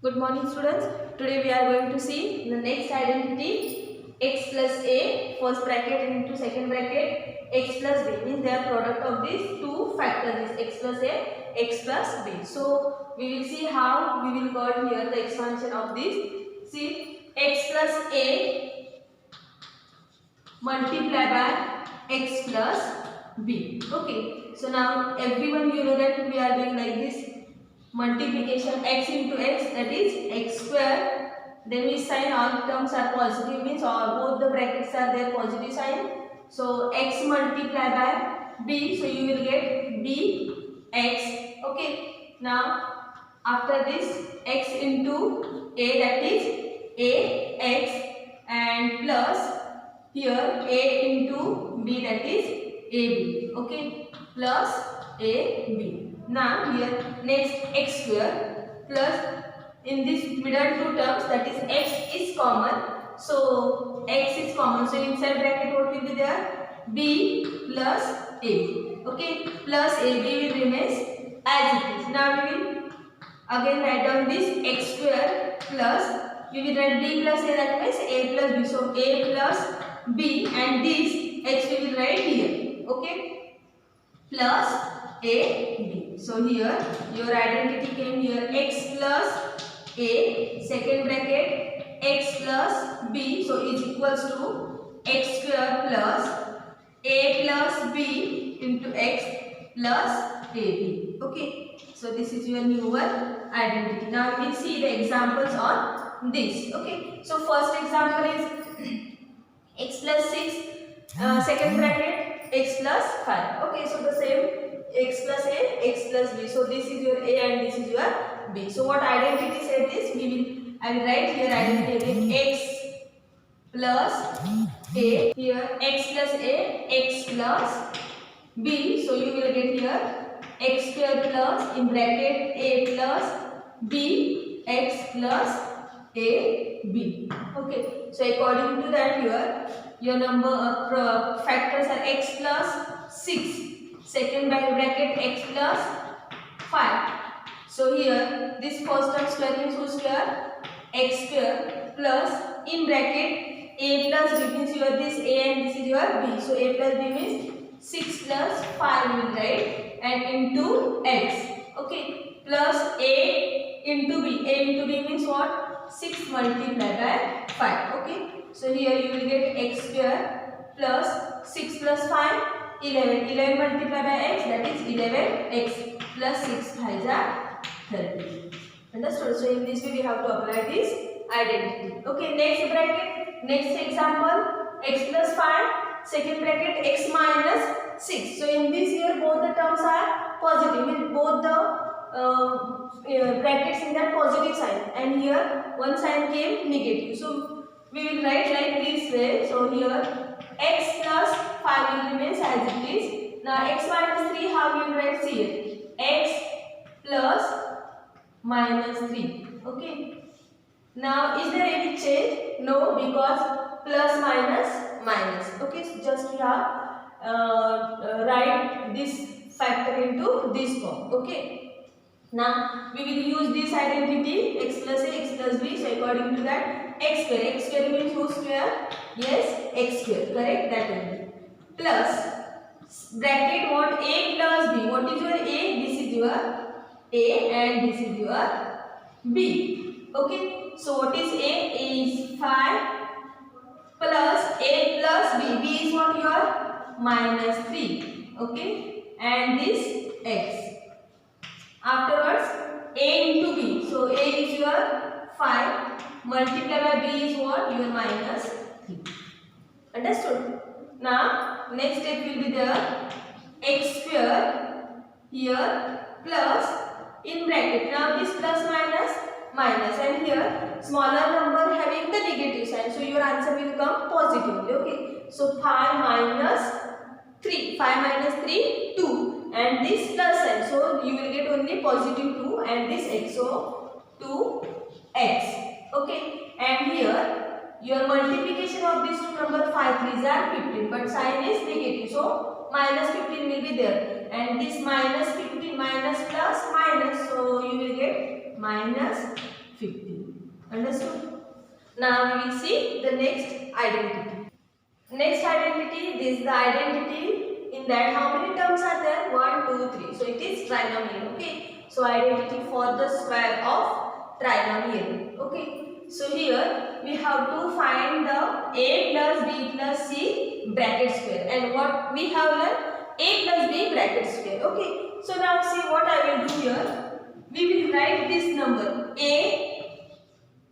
Good morning students. Today we are going to see the next identity x plus a first bracket into second bracket x plus b means they are product of these two factors is x plus a x plus b. So we will see how we will got here the expansion of this. See x plus a multiply by x plus b. Okay. So now everyone you know that we are doing like this. Multiplication x into x, that is x square. Then we sign all terms are positive means all both the brackets are their positive sign. So x multiply by b, so you will get b x. Okay. Now after this x into a, that is a x, and plus here a into b, that is ab. Okay. Plus a b. Now here next x square plus in this middle two terms, that is x is common. So x is common. So inside bracket what will be there? B plus a. Okay. Plus ab will remain as it is. Now we will again write down this x square plus we will write b plus a, that means a plus b. So a plus b and this x we will write here. Okay. Plus a b. So here your identity came here x plus a second bracket x plus b, so is equals to x square plus a plus b into x plus ab. Okay. So this is your newer identity. Now we will see the examples on this. Okay. So first example is x plus 6 second bracket x plus 5. Okay. So the same x plus a x plus b. So this is your a and this is your b. So what identity said is I will write here identity again x plus a, here x plus a x plus b. So you will get here x square plus in bracket a plus b x plus a b. Okay. So according to that your number factors are x plus 6 second bracket x plus 5. So here this first term square means whose square? X square plus in bracket a plus b means your this a and this is your b. So a plus b means 6 plus 5 will write and into x. Okay. Plus a into b. A into b means what? 6 multiplied by 5. Okay. So here you will get x square plus 6 plus 5 11. 11 multiplied by x, that is 11x plus 6 5 are 30. Understood? So in this way we have to apply this identity. Okay. Next bracket, next example x plus 5 second bracket x minus 6. So in this here both the terms are positive, means both the brackets in that positive sign, and here one sign came negative. So we will write like this way. So here x plus 5 will remain as it is. Now x minus 3, how we will write here? X plus minus 3. Okay. Now is there any change? No, because plus minus minus. Okay. So just we have write this factor into this form. Okay. Now we will use this identity x plus a x plus b. So according to that x square means whose square? Yes, x square, correct, that only. Plus bracket what? A plus b. What is your a? This is your a and this is your b. Okay. So what is a? A is 5 plus a plus b. B is what? Your minus 3. Okay. And this x. Afterwards a into b. So a is your 5 multiplied by b is what? Your minus 3. Understood? Now next step will be the x square here plus in bracket. Now this plus minus minus, and here smaller number having the negative sign. So your answer will come positively. Okay. So 5 minus 3. 5 minus 3 2. And this plus sign. So you will get only positive 2 and this x. So 2x. Okay. And here your multiplication of these two number 5 3s are 15, but sign is negative. So minus 15 will be there. And this minus 15 minus plus minus. So you will get minus 15. Understood? Now we will see the next identity. Next identity, this is the identity in that how many terms are there? 1, 2, 3. So it is trinomial. Okay. So identity for the square of trinomial. Okay. So here we have to find the a plus b plus c bracket square. And what we have learned? A plus b bracket square. Okay. So now see what I will do here. We will write this number a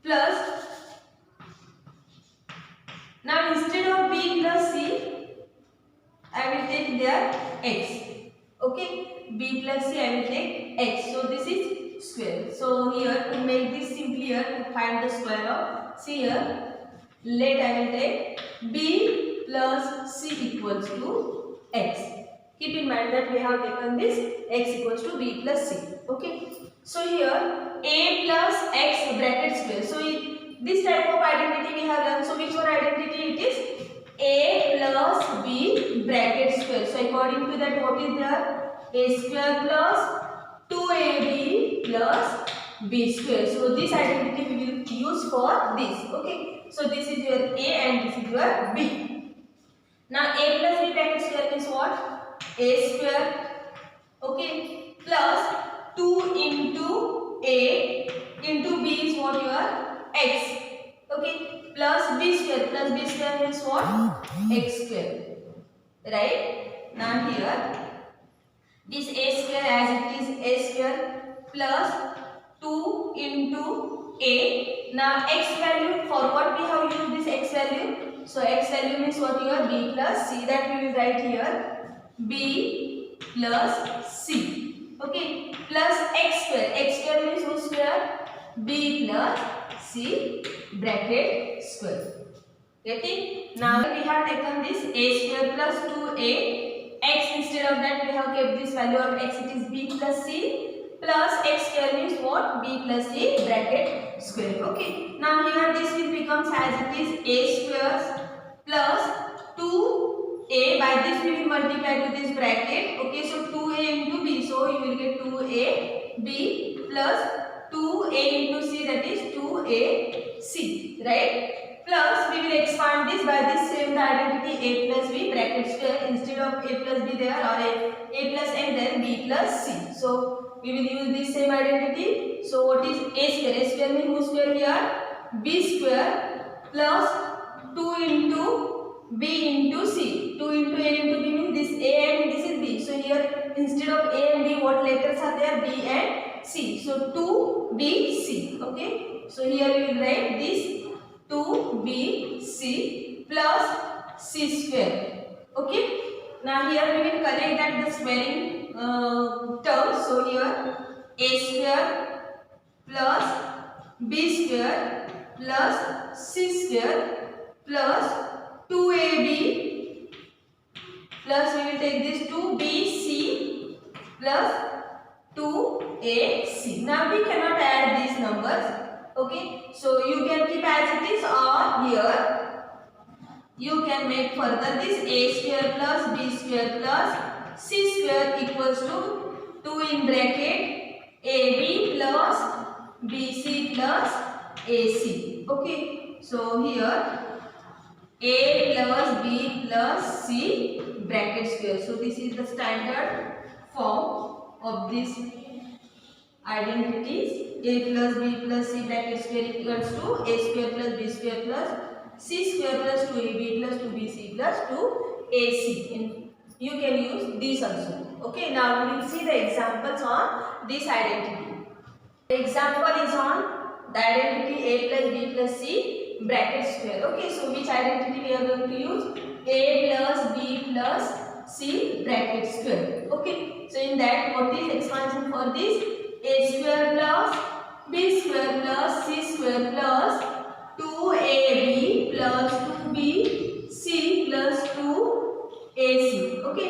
plus. Now instead of b plus c, I will take there x. Okay, b plus c I will take x. So this is square. So here to make this simpler to find the square of, see here, let I will take b plus c equals to x. Keep in mind that we have taken this x equals to b plus c. Okay. So here a plus x bracket square. So this type of identity we have done. So which one identity it is? A plus b bracket square. So according to that, what is there? A square plus 2ab plus b square. So this identity we will use for this. Okay. So this is your a and this is your b. Now a plus b bracket square means what? A square. Okay. Plus 2 into a into b is what your x. Okay, plus b square means what? X square. Right? Now here this a square as it is a square plus 2 into a. Now x value, for what we have used this x value? So x value means what here? B plus c, that we will write here b plus c. Okay, plus x square. X square means whose square? B plus c bracket square. Getting? Now we have taken this a square plus 2a. X, instead of that we have kept this value of x, it is b plus c plus x square means what? B plus c bracket square. Okay. Now here this will becomes as it is a square plus 2a. By this we will multiply to this bracket. Okay. So 2a into b. So you will get 2a b plus 2a into c, that is 2ac. Right? Plus we will expand this by this same identity a plus b bracket square. Instead of a plus b there or a plus m there, b plus c. So we will use this same identity. So what is a square? A square means whose square here? B square plus 2 into b into c. 2 into a into b means this a and this is b. So here instead of a and b, what letters are there? B and c. So 2bc. Okay. So here we will write this 2bc plus c square. Okay. Now here we will correct that the spelling terms. So here a square plus b square plus c square plus 2ab plus we will take this 2bc plus 2ac. Now we cannot add these numbers. Okay, so you can keep as it is, or here you can make further this a square plus b square plus c square equals to 2 in bracket ab plus bc plus ac. Okay, so here a plus b plus c bracket square. So this is the standard form of this identities. A plus b plus c bracket square equals to a square plus b square plus c square plus 2ab plus 2bc plus 2ac. And you can use these also. Okay, now we will see the examples on this identity. The example is on the identity a plus b plus c bracket square. Okay, so which identity we are going to use? A plus b plus c bracket square. Okay, so in that, what is expansion for this? A square plus b square plus c square plus 2ab plus 2bc plus 2ac. Okay,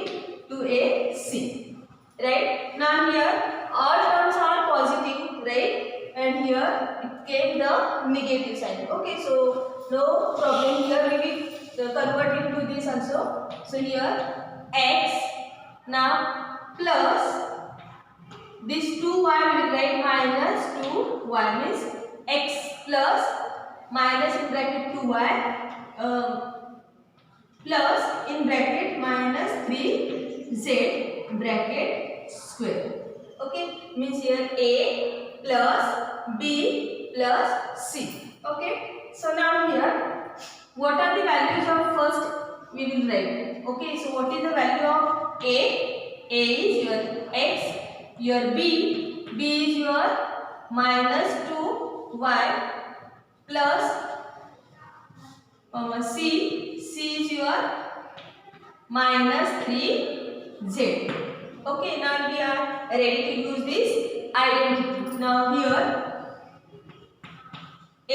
2ac. Right? Now here all terms are positive, right? And here it came the negative sign. Okay, so no problem. Here we will convert into this also. So here x, now plus this 2y will write minus 2y means x plus minus in bracket 2y plus in bracket minus 3z bracket square. Okay, means here a plus b plus c. Okay, so now here what are the values of first we will write. Okay, so what is the value of a? A is your x, your b is your minus 2y plus c is your minus 3z. Okay, now we are ready to use this identity. Now here a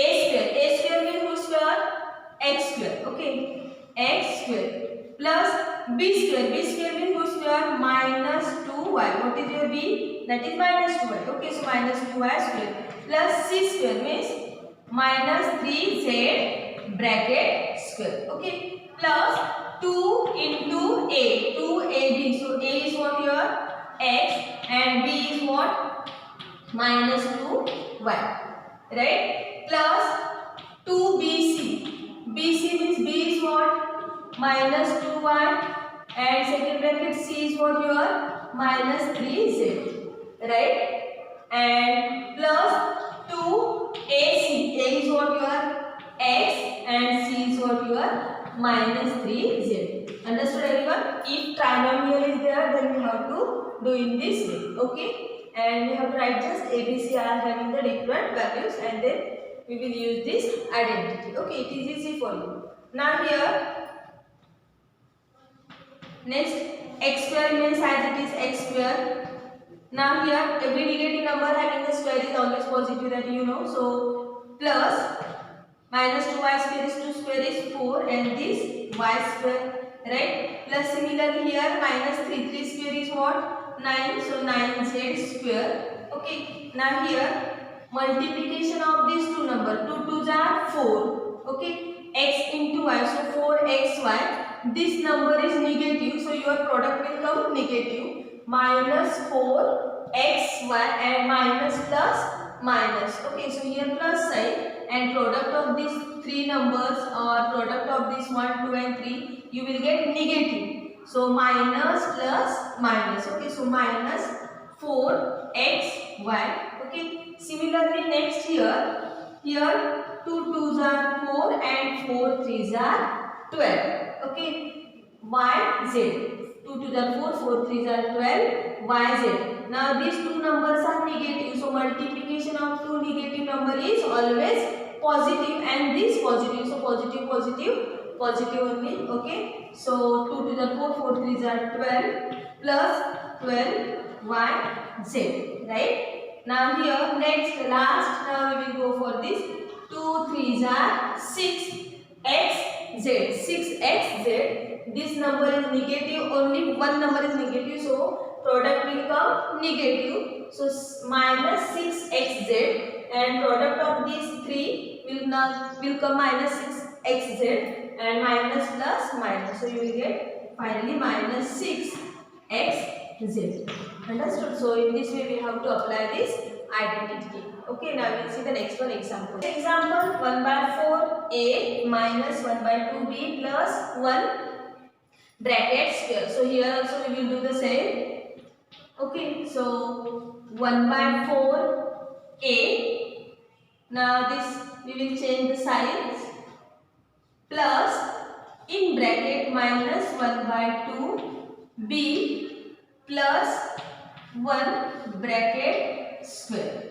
square means whose square? X square. Okay, x square plus b square means whose square? Minus 2y. What is your b? That is minus 2y. Okay, so minus 2y square plus c square means minus 3z bracket square. Okay, plus 2 into a, 2ab. So a is what your x and b is what? Minus 2y, right? Plus 2bc. bc means b is what? Minus 2y and second bracket c is what your? Minus 3z, right? And plus 2ac. a is what your? X and c is what your? Minus 3z. Understood everyone? If trinomial is there, then we have to do in this way. Okay, and we have to write just ABC are having the different values, and then we will use this identity. Okay, it is easy for you. Now here next x square remains as it is x square. Now here every negative number having the square is always positive, that you know. So plus minus 2y square is 2 square is 4 and this y square, right? Plus similarly here minus 3 square is what? 9, so 9z square. Okay, now here multiplication of these two numbers, 2 2s are 4. Okay, x into y, so 4xy. This number is negative, so your product will come negative. Minus 4xy and minus plus minus. Okay, so here plus sign. And product of these three numbers or product of this 1, 2 and 3, you will get negative. So minus plus minus. Okay, so minus 4xy. Okay, similarly next here 2 2s are 4 and 4 3s are 12. Okay, yz. 2 2s are 4, 4 3s are 12, yz. Now these two numbers are negative, so multiplication of two negative number is always positive and this positive, so positive positive positive only. Okay, so 2 to the 4, 4 3s are 12 plus 12 yz, right? Now here next last, now we will go for this 2 3s are 6xz, 6xz. This number is negative, only one number is negative, so product will come negative, so minus 6xz, and product of these three will come minus 6xz and minus plus minus, so you will get finally minus 6xz. Understood? So in this way we have to apply this identity. Okay, now we will see the next one example. Example 1 by 4 a minus 1 by 2 b plus 1 bracket square. So here also we will do the same. Okay, so 1 by 4 a. Now this we will change the signs, plus in bracket minus 1 by 2 b plus 1 bracket square.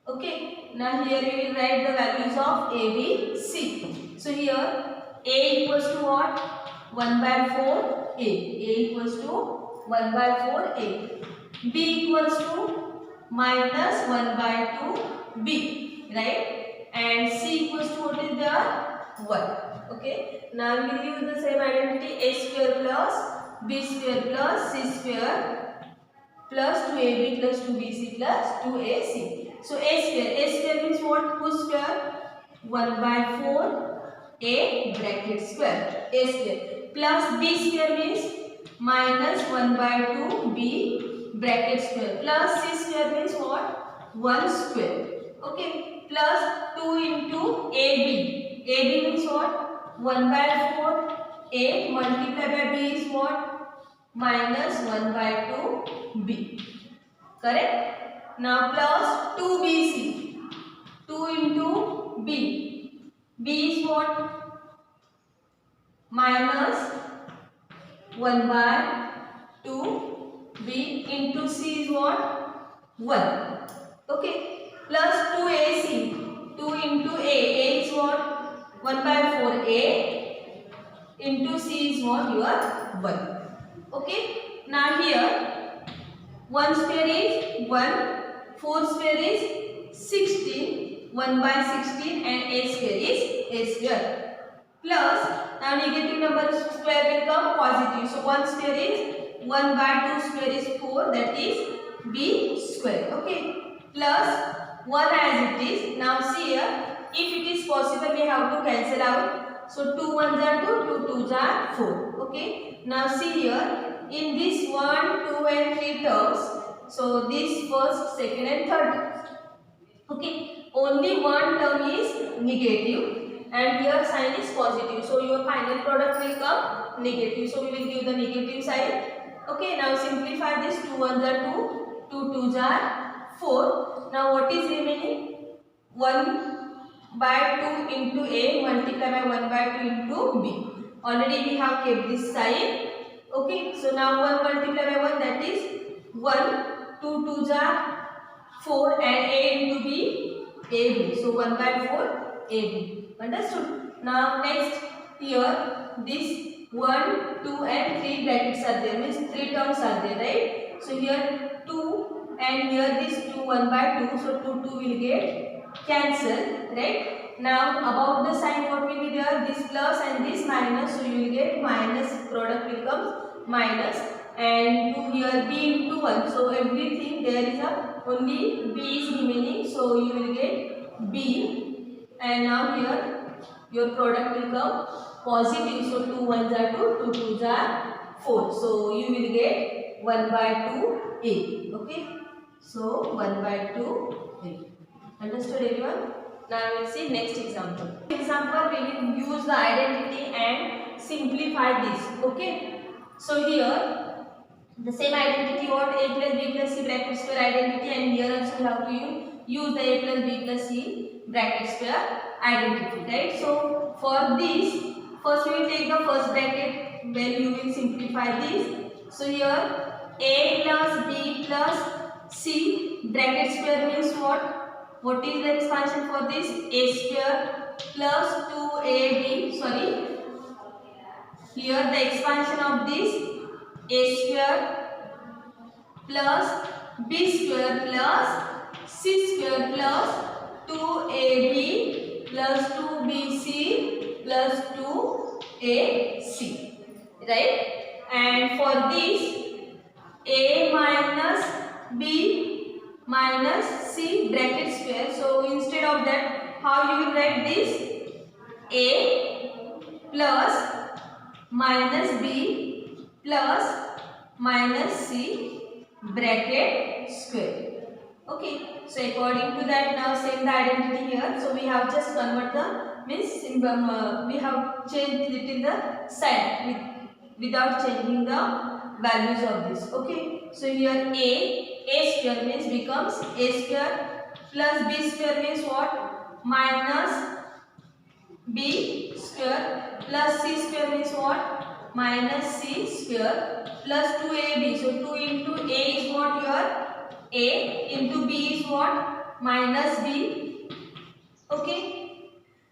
Okay, now here we will write the values of a, b, c. So here a equals to what? 1 by 4 a. A equals to 1 by 4 a. B equals to minus 1 by 2 b, right? And c equals to what is there? 1. Okay. Now we will use the same identity, a square plus b square plus c square plus 2ab plus 2bc plus 2ac. So a square means what? Whose square? 1 by 4 a bracket square, a square, plus b square means minus 1 by 2 b bracket square, plus c square means what? 1 square. Okay, plus 2 into AB. AB means what? 1 by 4. A multiplied by B is what? Minus 1 by 2 B. Correct? Now plus 2BC. 2 into B. B is what? Minus 1 by 2 B into C is what? 1. Okay. Plus 2AC. 2 into A is what? 1 by 4A into C is what? Your 1. Okay. Now here 1 square is 1. 4 square is 16. 1 by 16 and A square is A square. Plus, now negative number square will come positive. So 1 square is 1 by 2 square is 4, that is B square. Okay. Plus 1 as it is. Now see here, if it is possible we have to cancel out. So 2 1s are 2, 2 2s are 4. Okay. Now see here, in this 1, 2 and 3 terms, so this first, second and third terms. Okay. Only one term is negative. And here sign is positive, so your final product will come negative, so we will give the negative sign. Okay, now simplify this. 2 1s are 2, 2 2s are 4. Now what is remaining? 1 by 2 into A multiplied by 1 by 2 into B. Already we have kept this sign. Okay, so now 1 multiplied by 1, that is 1, 2 2s are 4 and A into B, AB. So 1 by 4 AB. Understood? Now next here this 1, 2 and 3 brackets are there, means 3 terms are there, right? So here 2 and here this 2 1 by 2, so 2 2 will get cancelled, right? Now about the sign what will be there? This plus and this minus, so you will get minus, product will come minus, and 2 here B into 1, so everything there is a only B is remaining, so you will get B. And now here your product will come positive, so 2 1s are 2, 2 2s are 4, so you will get 1 by 2 A. Okay, so 1 by 2 A. Understood everyone? Now we will see next example. Example, we will use the identity and simplify this. Okay, so here the same identity, what? A plus B plus C bracket square identity, and here also we have to use the A plus B plus C bracket square identity, right? So for this, first we will take the first bracket where you will simplify this. So here A plus B plus C bracket square means what? What is the expansion for this? A square plus 2AB, sorry, here the expansion of this A square plus B square plus C square plus 2AB plus 2BC plus 2AC, right? And for this A minus B minus C bracket square, so instead of that, how you will write this? A plus minus B plus minus C bracket square. Okay, so according to that, now same the identity here. So we have just convert the, means we have changed it in the sign without changing the values of this. Okay, so here A square means becomes A square plus B square means what? Minus B square plus C square means what? Minus C square plus 2AB. So 2 into A is what? Your A into B is what? Minus B. Okay.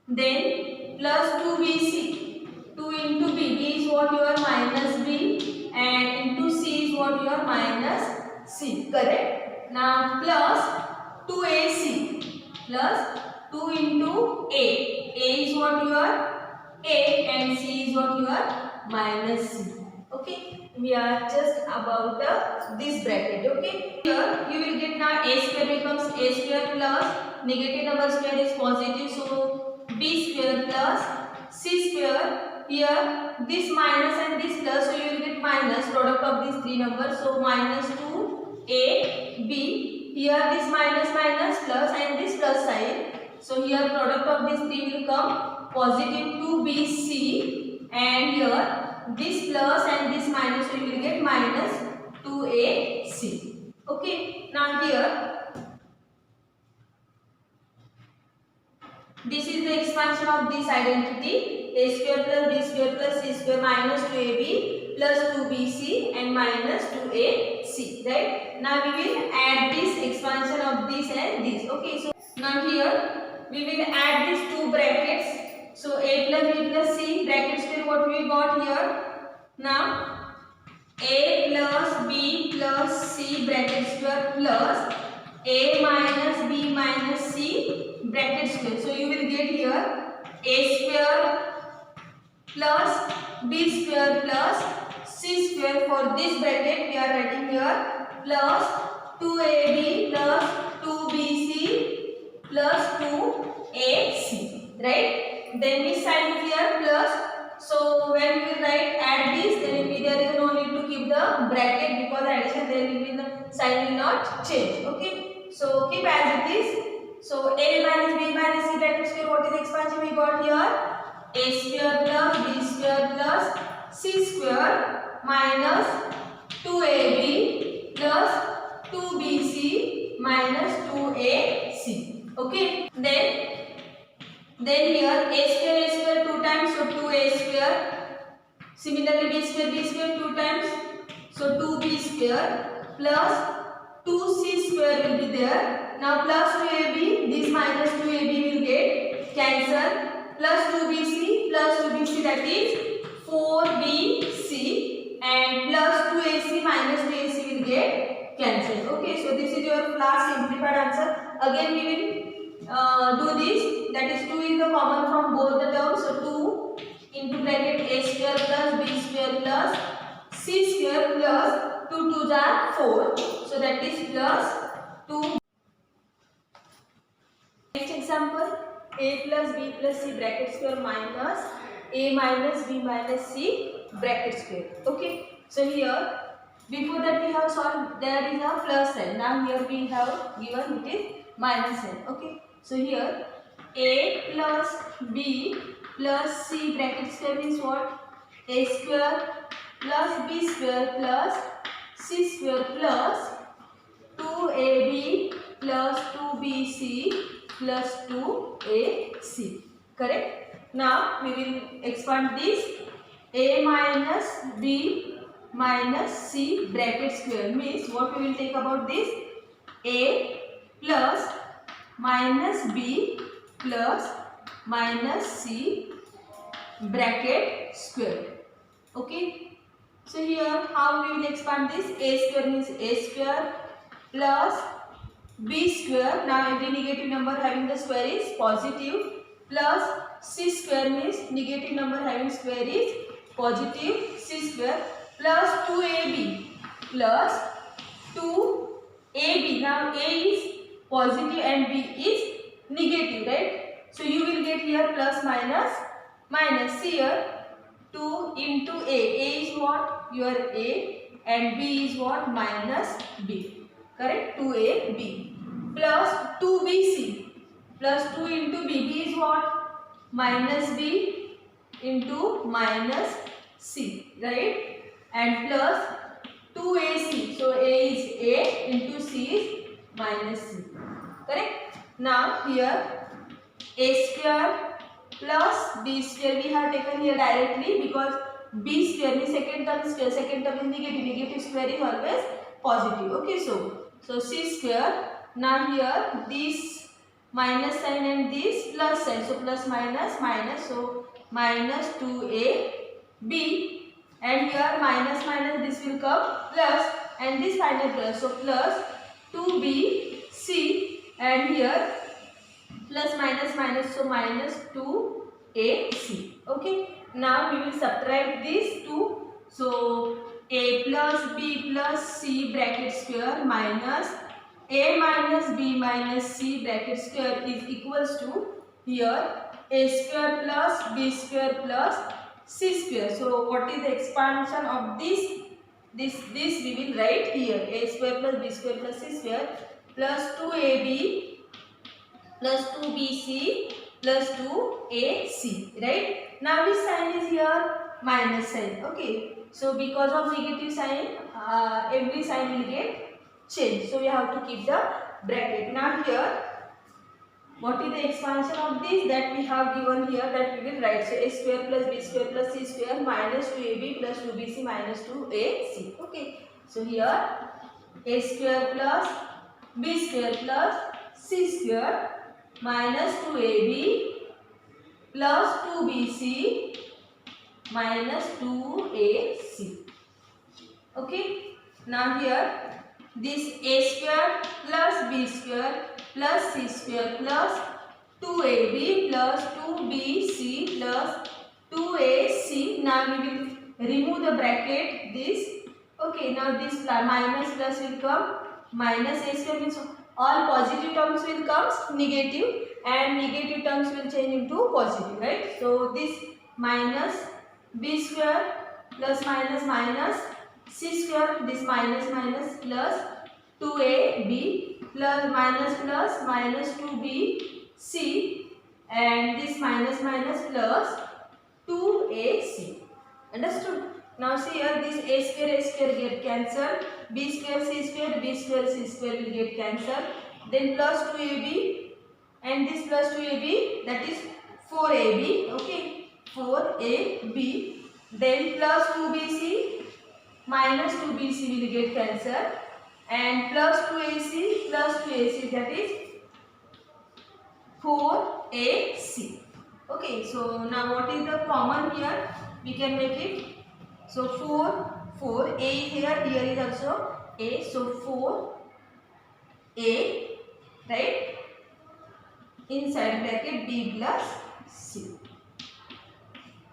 Then plus 2BC. 2 into B. B is what? Your minus B. And into C is what? Your minus C. Correct. Now plus 2AC. Plus 2 into A. A is what? Your A. And C is what? Your minus C. Okay. We are just about this bracket. Okay, here you will get now A square becomes A square plus negative number square is positive, so B square plus C square. Here this minus and this plus, so you will get minus, product of these three numbers, so minus 2 A B. Here this minus minus plus and this plus sign. So here product of these three will come positive 2bc, and here this plus and this minus, so you will get minus 2ac. Okay, now here this is the expansion of this identity, a square plus b square plus c square minus 2ab plus 2bc and minus 2ac, right? Now we will add this expansion of this and this. Okay, so now here we will add these two brackets. So a plus b plus c bracket square, what we got here? Now a plus b plus c bracket square plus a minus b minus c bracket square. So you will get here a square plus b square plus c square. For this bracket we are writing here plus 2ab plus 2bc plus 2ac, right? Then we sign here plus. So when we will write add this, then there is no need to keep the bracket, because addition there will be the sign will not change. Okay, so keep as it is. So a minus b minus c bracket square, what is the expansion we got here? A square plus b square plus c square minus 2ab plus 2bc minus 2ac. Okay, then here a square 2 times, so 2a square. Similarly b square 2 times, so 2b square plus 2c square will be there. Now plus 2ab, this minus 2ab will get cancel, plus 2bc, that is 4bc, and plus 2ac minus 2ac will get cancelled. Okay, so this is your last simplified answer. Again we will do this, that is 2 is the common from both the terms, so 2 into bracket a square plus b square plus c square plus 2 2s are 4, so that is plus 2. Next example, a plus b plus c bracket square minus a minus b minus c bracket square. Okay, so here before that we have solved, there is a plus sign. Now here we have given it is minus sign. Okay, so here a plus b plus c bracket square means what? A square plus b square plus c square plus 2ab plus 2bc plus 2ac. Correct? Now we will expand this. A minus b minus c bracket square means what we will take about this? A plus minus b plus minus c bracket square. Okay, so here how we will expand this? A square means a square plus b square, now every negative number having the square is positive, plus c square means negative number having square is positive, c square plus 2ab plus 2ab. Now a is positive and b is negative, right? So you will get here plus minus minus. Here 2 into a is what? Your a, and b is what? Minus b. Correct? 2ab plus 2bc plus 2 into b. B is what? Minus b into minus c, right? And plus 2ac. So a is a into c is minus c. Correct? Now here a square plus b square we have taken here directly, because b square means second term square, second term is negative, negative square is always positive. Okay, so c square. Now here this minus sign and this plus sign, so plus minus minus, so minus 2ab, and here minus minus this will come plus, and this final plus, so plus 2bc, and here plus minus minus, so minus 2ac. Okay, now we will subtract these two. So a plus b plus c bracket square minus a minus b minus c bracket square is equals to here a square plus b square plus c square. So what is the expansion of this? This we will write here, a square plus b square plus c square plus 2ab plus 2bc plus 2ac, right? Now this sign is here minus sign. Okay, so because of negative sign, every sign will get changed. So we have to keep the bracket. Now here, what is the expansion of this that we have given here, that we will write. So a square plus b square plus c square minus 2ab plus 2bc minus 2ac. Okay, so here a square plus b square plus c square minus 2ab plus 2bc minus 2ac. Okay, now here this a square plus b square plus c square plus 2ab plus 2bc plus 2ac. Now we will remove the bracket this. Okay, now this minus plus will come, minus a square means all positive terms will come negative and negative terms will change into positive, right? So this minus b square plus minus minus c square, this minus minus plus 2ab plus minus 2bc and this minus minus plus 2ac. Understood? Now see here, this a square get cancelled, b square c square will get cancelled, then plus 2ab and this plus 2ab, that is 4ab. Okay, 4ab, then plus 2bc minus 2bc will get cancelled and plus 2ac, that is 4ac. Okay, so now what is the common here? We can make it. So 4 a here is also a. So 4a, right? Inside bracket b plus c.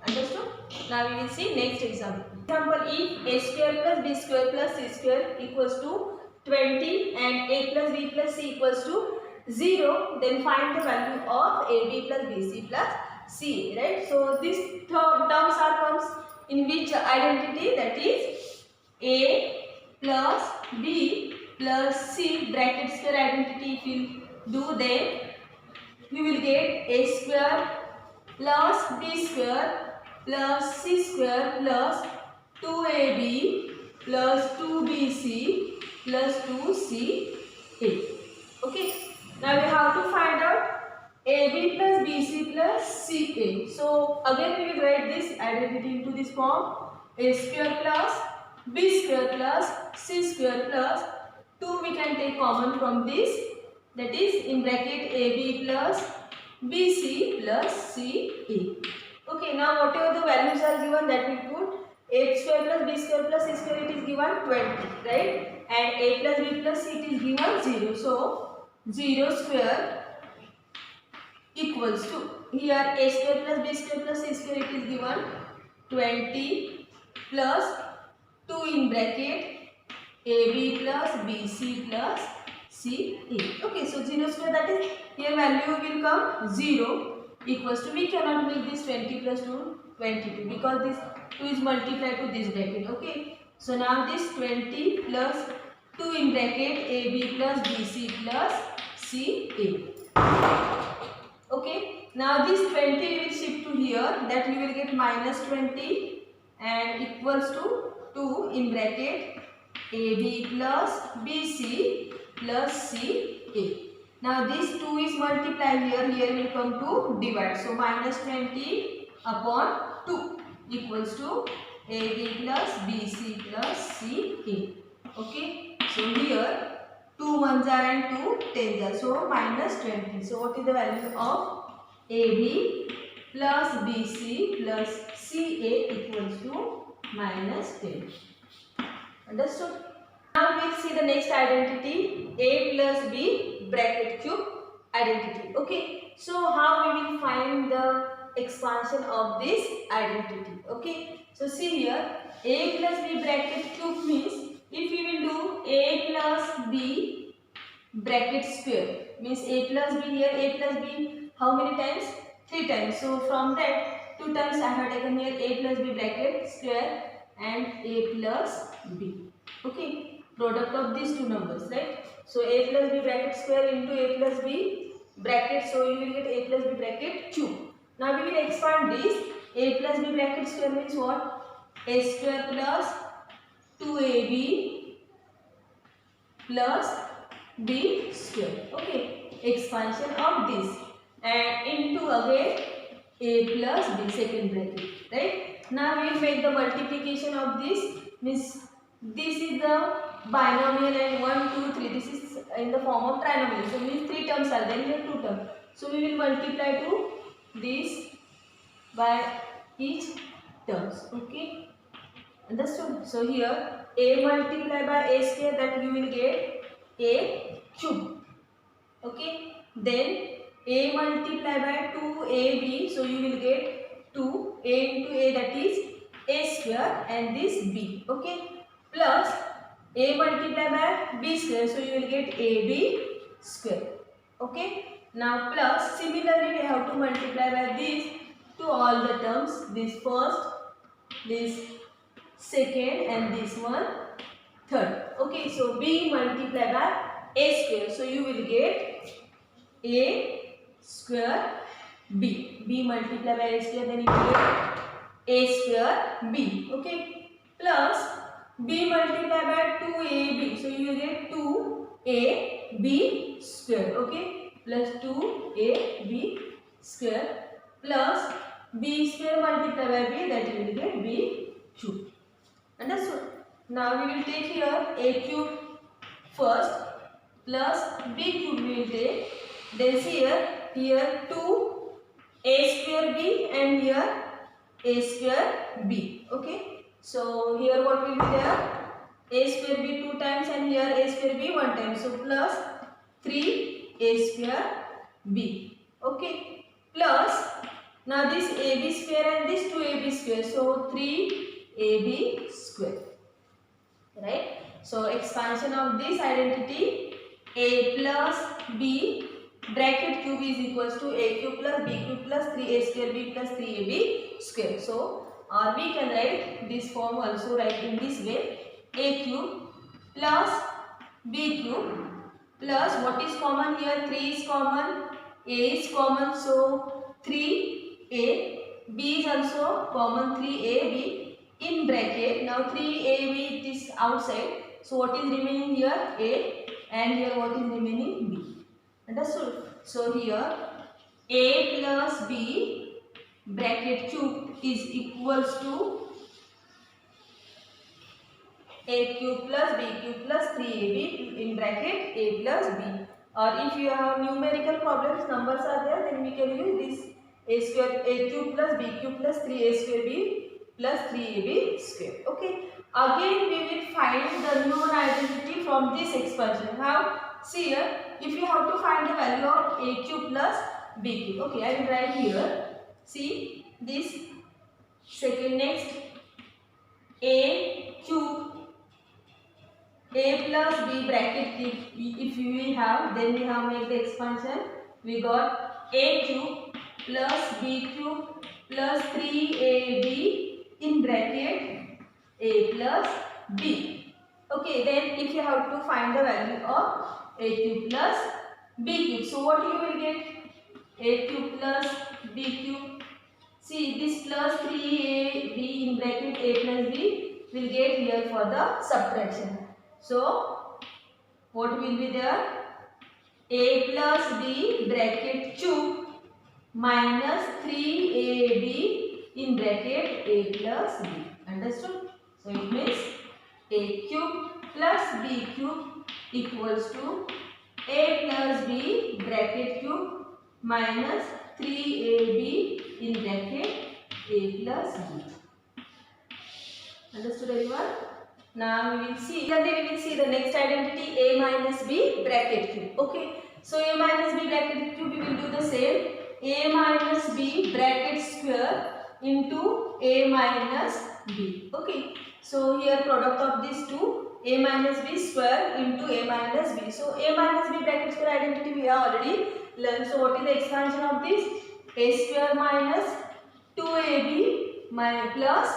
Understood? Now we will see next example. Example, if a square plus b square plus c square equals to 20 and a plus b plus c equals to 0, then find the value of ab plus bc plus c, right? So these terms are in which identity, that is a plus b plus c bracket square identity. If you do, then you will get a square plus b square plus c square plus 2ab plus 2bc plus 2ca. Okay, now we have to find out ab plus bc plus ca. So again we will write this identity into this form: a square plus b square plus c square plus 2 we can take common from this, that is in bracket ab plus bc plus ca. Okay, now whatever the values are given, that we put. A square plus b square plus c square, it is given 20, right? And a plus b plus c, it is given 0. So 0 square equals to, here a square plus b square plus c square, it is given 20 plus 2 in bracket ab plus bc plus ca. Okay, so 0 square, that is here value will come 0 equals to, we cannot make this 20 plus 2 22 because this 2 is multiplied to this bracket. Okay, so now this 20 plus 2 in bracket ab plus bc plus ca. Okay, now this 20 will shift to here, that we will get minus 20 and equals to 2 in bracket ab plus bc plus ca. Now this 2 is multiplied here will come to divide. So minus 20 upon 2 equals to ab plus bc plus ca. Okay, so here 2 ones are and 2 tens are, so minus 20. So what is the value of ab plus bc plus ca equals to minus 10. Understood? Now we will see the next identity, a plus b bracket cube identity. Okay, so how we will find the expansion of this identity? Okay, so see here, a plus b bracket cube means, if we will do a plus b bracket square, means a plus b, here a plus b how many times? 3 times. So from that 2 times I have taken here a plus b bracket square and a plus b. Okay, product of these two numbers, right? So a plus b bracket square into a plus b bracket, so you will get a plus b bracket cube. Now we will expand this. A plus b bracket square means what? A square plus 2ab plus b square. Okay, expansion of this and into again a plus b second bracket, right? Now we will make the multiplication of this, means this is the binomial and 1 2 3, this is in the form of trinomial, so means 3 terms are there, here 2 terms, so we will multiply to this by each terms. Okay, understood? So here a multiplied by a square, that you will get a cube. Okay, then a multiplied by 2ab, so you will get 2 a into a, that is a square, and this b. Okay, plus a multiplied by b square, so you will get ab square. Okay, now plus similarly we have to multiply by this to all the terms, this first, this second, and this one third. Okay, so b multiplied by a square, so you will get a square b. B multiplied by a square, then you will get a square b. Okay, plus b multiplied by 2ab, so you will get 2ab square. Okay, plus 2ab square plus b square multiplied by b, that you will get b cube. Understood? Now we will take here a cube first plus b cube we will take. Then here 2 a square b and here a square b. Okay, so here what will be there? A square b 2 times and here a square b 1 time. So plus 3 a square b. Okay, plus now this ab square and this 2ab square. So 3ab square. Right? So expansion of this identity, a plus b bracket cube is equals to a cube plus b cube plus 3a square b plus 3ab square. So we can write this form also, write in this way: a cube plus b cube plus what is common here? 3 is common, a is common, so 3a, b is also common, 3ab in bracket. Now 3ab it is outside, so what is remaining here? A, and here what is remaining? B. Understood? So here a plus b bracket cube is equals to a cube plus b cube plus 3ab in bracket a plus b. Or if you have numerical problems, numbers are there, then we can use this a square, a cube plus b cube plus 3a square b plus 3ab square. Okay, again we will find the known identity from this expansion. How? See here, if you have to find the value of a cube plus b cube. Okay, I will write here. See this second, next a cube, a plus b bracket cube. If we have, then we have made the expansion. We got a cube plus b cube plus 3ab in bracket a plus b. Okay, then if you have to find the value of a cube plus b cube, so what you will get? A cube plus b cube. See this plus 3ab in bracket a plus b will get here for the subtraction. So what will be there? A plus b bracket cube minus 3ab in bracket a plus b. Understood? So it means a cube plus b cube equals to a plus b bracket cube minus 3ab in bracket a plus b. Understood everyone? Now we will see the next identity, a minus b bracket cube. Okay, so a minus b bracket cube we will do the same, a minus b bracket square into a minus b. Okay, so here product of these two, a minus b square into a minus b. So a minus b bracket square identity we have already learned. So what is the expansion of this? A square minus 2ab plus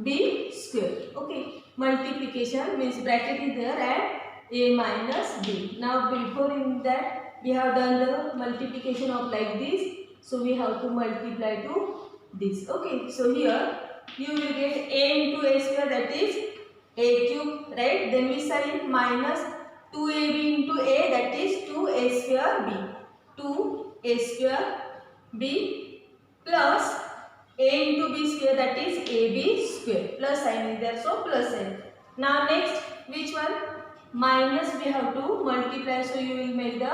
b square. Okay, multiplication means bracket is there and a minus b. Now before in that we have done the multiplication of like this. So we have to multiply to this. Okay, so here you will get a into a square, that is a cube, right? Then we sign minus 2ab into a, that is 2a square b. 2a square b plus a into b square, that is ab square. Plus sign is there, so plus sign. Now next, which one? Minus we have to multiply, so you will make the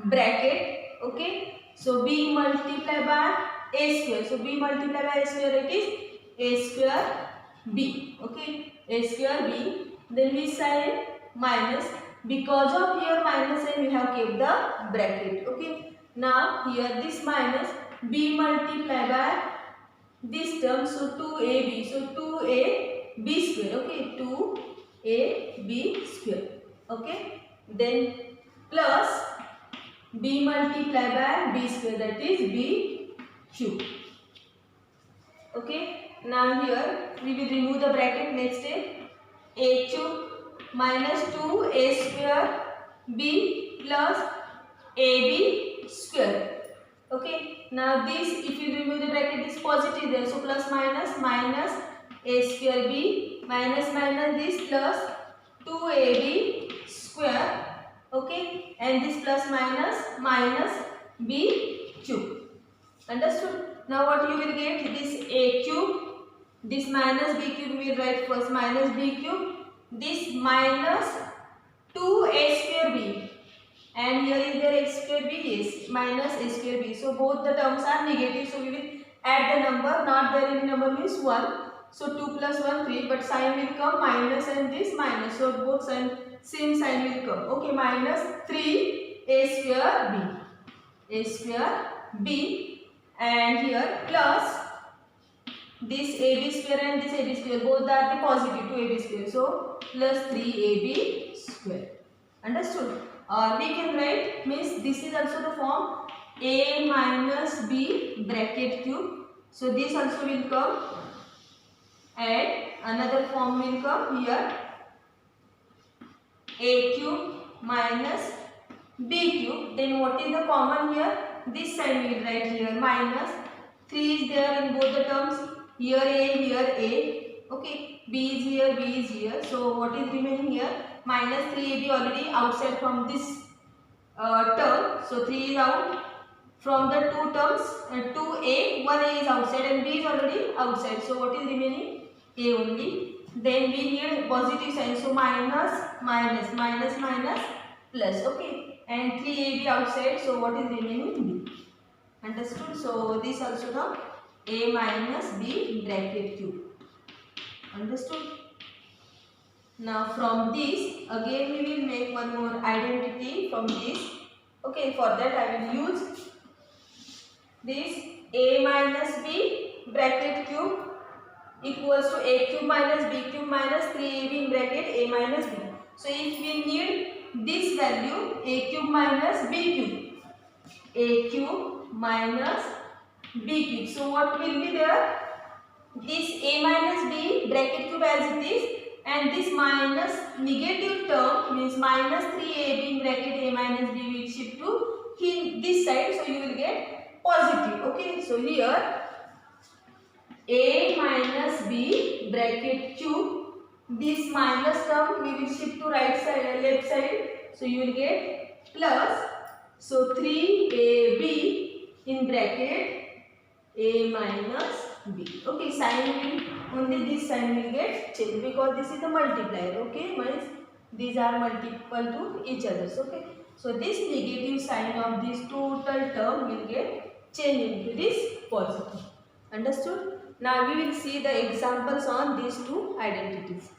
bracket. Okay, so b multiplied by a square. So b multiplied by a square, it is a square b. Okay, a square b. Then we sign minus. Because of here minus and we have kept the bracket. Okay, now here this minus b multiplied by this term, so 2ab, so 2ab square. Okay, 2ab square. Okay, then plus b multiplied by b square, that is b cube. Okay, now here we will remove the bracket. Next step, a cube minus 2a square b plus ab square. Okay, now this, if you remove the bracket, this positive there, so plus minus, minus a square b minus minus this plus 2ab square. Okay, and this plus minus minus b cube. Understood? Now what you will get? This a cube, this minus b cube we will write first, minus b cube, this minus 2a square b, and here is there a square b, yes, minus a square b. So both the terms are negative, so we will add the number. Not there any number means 1. So 2 plus 1 3, but sign will come minus and this minus. So both sign, same sign will come. Okay, minus 3a square b, and here plus this ab square and this ab square, both are the positive, 2ab square, so plus 3ab square. Understood? Or we can write, means this is also the form a minus b bracket cube. So this also will come, and another form will come here, a cube minus b cube. Then what is the common here? This sign we will write here, minus 3 is there in both the terms. Here a. Okay, b is here, b is here. So what is remaining here? Minus 3ab already outside from this term. So 3 is out. From the two terms, 2a, 1a is outside and b is already outside. So what is remaining? A only. Then we need positive sign. So minus, minus, minus, minus, plus. Okay. And 3ab outside. So what is remaining? B. Understood? So this also the a minus b bracket cube. Understood? Now from this, again we will make one more identity from this. Okay, for that I will use this a minus b bracket cube equals to a cube minus b cube minus 3ab in bracket a minus b. So if we need this value, a cube minus b cube, a cube minus b cube. So what will be there? This a minus b bracket cube as it is, and this minus negative term means minus 3ab in bracket a minus b will shift to this side. So you will get positive. Okay, so here a minus b bracket cube, this minus term we will shift to right side, left side. So you will get plus, so 3ab in bracket a minus b. Okay, sign will, only this sign will get changed because this is the multiplier. Okay, means these are multiple to each other. Okay, so this negative sign of this total term will get changed into this positive. Understood? Now we will see the examples on these two identities.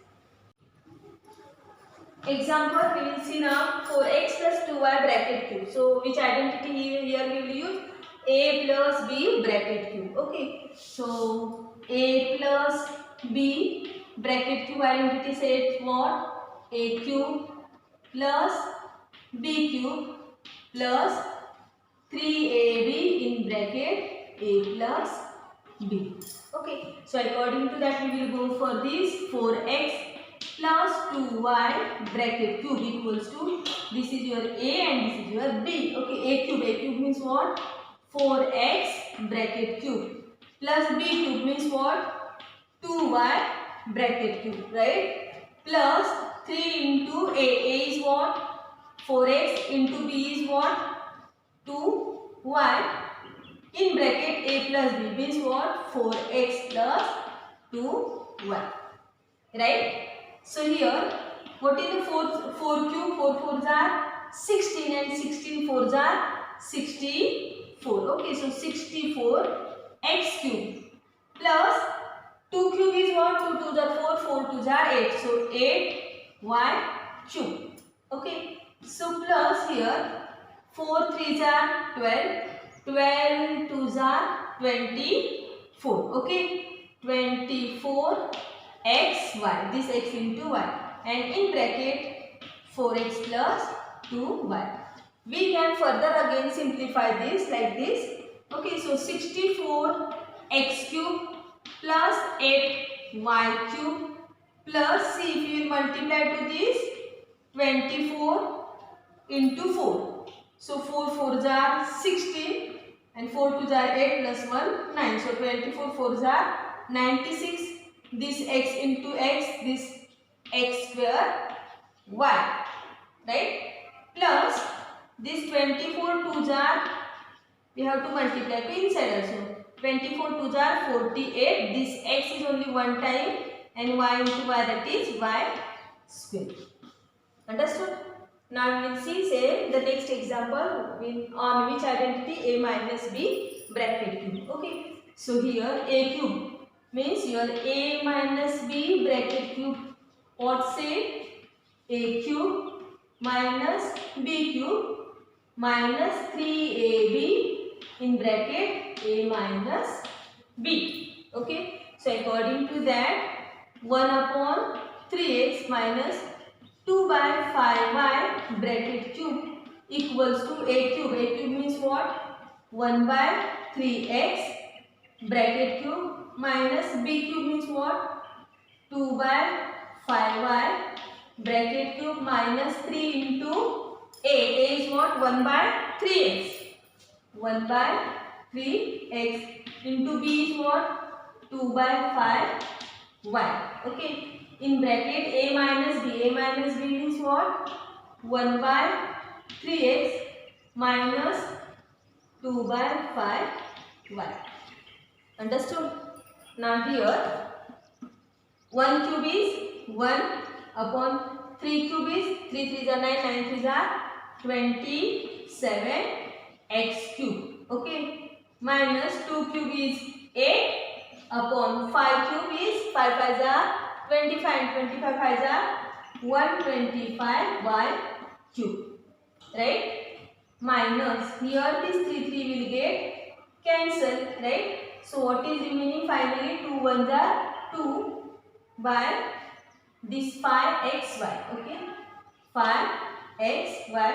Example we will see now 4x plus 2y bracket cube. So which identity here we will use? A plus b bracket cube. Okay, so a plus b bracket cube identity says what? A cube plus b cube plus 3ab in bracket a plus b. Okay, so according to that we will go for this 4x plus 2y bracket cube equals to, this is your a and this is your b. Okay, a cube means what? 4x bracket cube plus b cube means what? 2y bracket cube, right? Plus 3 into a is what? 4x into b is what? 2y in bracket a plus b means what? 4x plus 2y, right? So here, what is the 4 cube? 4 4s are 16 and 16 4s are 64. Okay, so 64 x cube plus 2 cube is what? 2 2s are 4, 4 2s are 8. So 8 y cube. Okay, so plus here 4 3s are 12, 12 2s are 24. Okay, 24 x y, this x into y, and in bracket 4x plus 2y. We can further again simplify this like this. Okay, so 64 x cube plus 8 y cube plus, see, if you will multiply to this, 24 into 4. So 4 4s are 16 and 4 2s are 8 plus 1 9. So 24 4s are 96. This x into x, this x square y, right? Plus this 24 2s are, we have to multiply to inside also. 24 2s are 48. This x is only one time and y into y, that is y square. Understood? Now we will see, say, the next example on which identity a minus b bracket cube. Okay, so here a cube means your a minus b bracket cube. What say? A cube minus b cube minus 3ab in bracket a minus b. Okay, so according to that, 1 upon 3x minus 2 by 5y bracket cube equals to a cube. A cube means what? 1 by 3x bracket cube minus b cube means what? 2 by 5y bracket cube minus 3 into a. A is what? 1 by 3x. 1 by 3x into b is what? 2 by 5y. Okay. In bracket a minus b. A minus b means what? 1 by 3x minus 2 by 5y. Understood? Now here 1 cube is 1 upon 3 cube is 3 3s are 9, 9 3s are 27 x cube. Okay, minus 2 cube is 8 upon 5 cube is 5 5s are 25 and 25 5s are 125 y cube, right? Minus here this 3 3 will get cancelled, right? So what is remaining finally? 2 1s are 2 by this 5xy. Okay, 5xy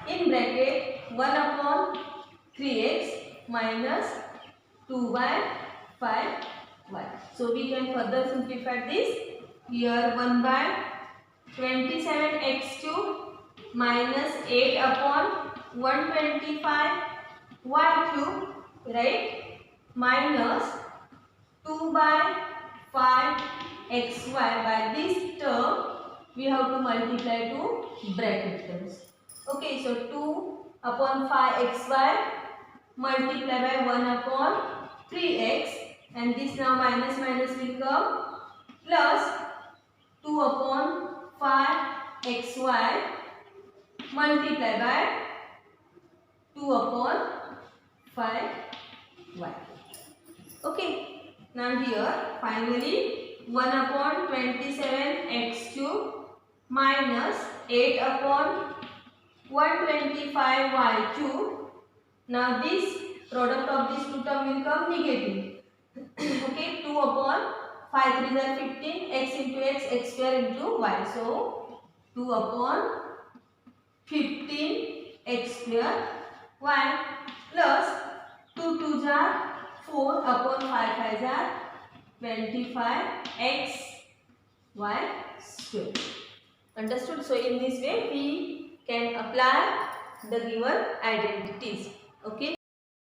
in bracket 1 upon 3x minus 2 by 5y. So we can further simplify this. Here 1 by 27x cube minus 8 upon 125 y cube, right? Minus 2 by 5xy. By this term we have to multiply to bracket terms. Okay, so 2 upon 5xy multiply by 1 upon 3x, and this now minus minus will come, plus 2 upon 5xy multiply by 2 upon 5y. Okay, now here finally 1 upon 27x cube minus 8 upon 125y cube. Now this product of these two terms will come negative. Okay, 2 upon 5 3s are 15, x into x square into y. So 2 upon 15 x square y plus 2 2s are 4 upon 5 5s are 25 x y square. Understood? So in this way we can apply the given identities. Okay.